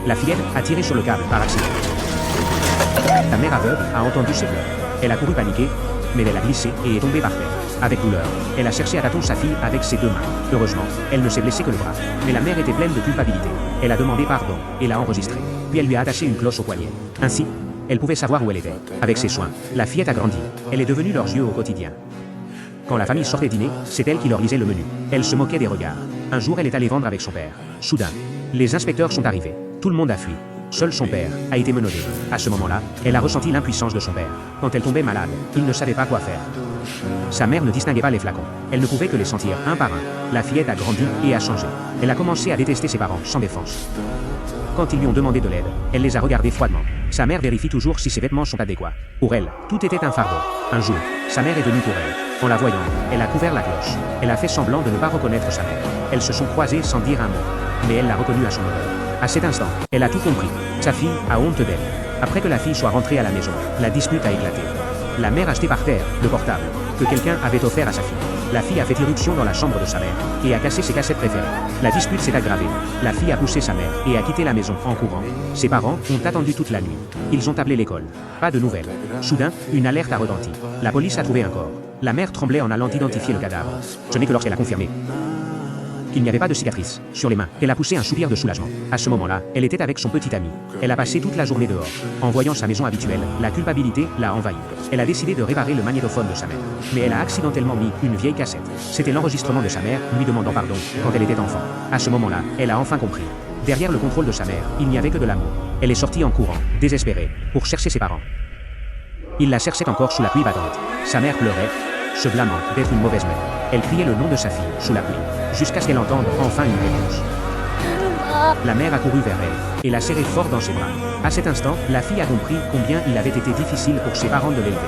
La fillette a tiré sur le câble par accident. Sa mère aveugle a entendu ses pleurs. Elle a couru paniquée, mais elle a glissé et est tombée par terre. Avec douleur, elle a cherché à tâtons sa fille avec ses deux mains. Heureusement, elle ne s'est blessée que le bras. Mais la mère était pleine de culpabilité. Elle a demandé pardon et l'a enregistré. Puis elle lui a attaché une cloche au poignet. Ainsi, elle pouvait savoir où elle était. Avec ses soins, la fillette a grandi. Elle est devenue leurs yeux au quotidien. Quand la famille sortait dîner, c'est elle qui leur lisait le menu. Elle se moquait des regards. Un jour, elle est allée vendre avec son père. Soudain, les inspecteurs sont arrivés. Tout le monde a fui. Seul son père a été menotté. À ce moment-là, elle a ressenti l'impuissance de son père. Quand elle tombait malade, il ne savait pas quoi faire. Sa mère ne distinguait pas les flacons. Elle ne pouvait que les sentir un par un. La fillette a grandi et a changé. Elle a commencé à détester ses parents sans défense. Quand ils lui ont demandé de l'aide, elle les a regardés froidement. Sa mère vérifie toujours si ses vêtements sont adéquats. Pour elle, tout était un fardeau. Un jour, sa mère est venue pour elle. En la voyant, elle a couvert la cloche. Elle a fait semblant de ne pas reconnaître sa mère. Elles se sont croisées sans dire un mot. Mais elle l'a reconnue à son odeur. À cet instant, elle a tout compris. Sa fille a honte d'elle. Après que la fille soit rentrée à la maison, la dispute a éclaté. La mère a jeté par terre le portable que quelqu'un avait offert à sa fille. La fille a fait irruption dans la chambre de sa mère et a cassé ses cassettes préférées. La dispute s'est aggravée. La fille a poussé sa mère et a quitté la maison en courant. Ses parents ont attendu toute la nuit. Ils ont appelé l'école. Pas de nouvelles. Soudain, une alerte a retenti. La police a trouvé un corps. La mère tremblait en allant identifier le cadavre. Ce n'est que lorsqu'elle a confirmé qu'il n'y avait pas de cicatrice sur les mains qu'elle a poussé un soupir de soulagement. À ce moment-là, elle était avec son petit ami. Elle a passé toute la journée dehors. En voyant sa maison habituelle, la culpabilité l'a envahie. Elle a décidé de réparer le magnétophone de sa mère. Mais elle a accidentellement mis une vieille cassette. C'était l'enregistrement de sa mère lui demandant pardon quand elle était enfant. À ce moment-là, elle a enfin compris. Derrière le contrôle de sa mère, il n'y avait que de l'amour. Elle est sortie en courant, désespérée, pour chercher ses parents. Il la cherchait encore sous la pluie battante. Sa mère pleurait, se blâmant d'être une mauvaise mère. Elle criait le nom de sa fille sous la pluie, jusqu'à ce qu'elle entende enfin une réponse. La mère a couru vers elle et l'a serrée fort dans ses bras. À cet instant, la fille a compris combien il avait été difficile pour ses parents de l'élever.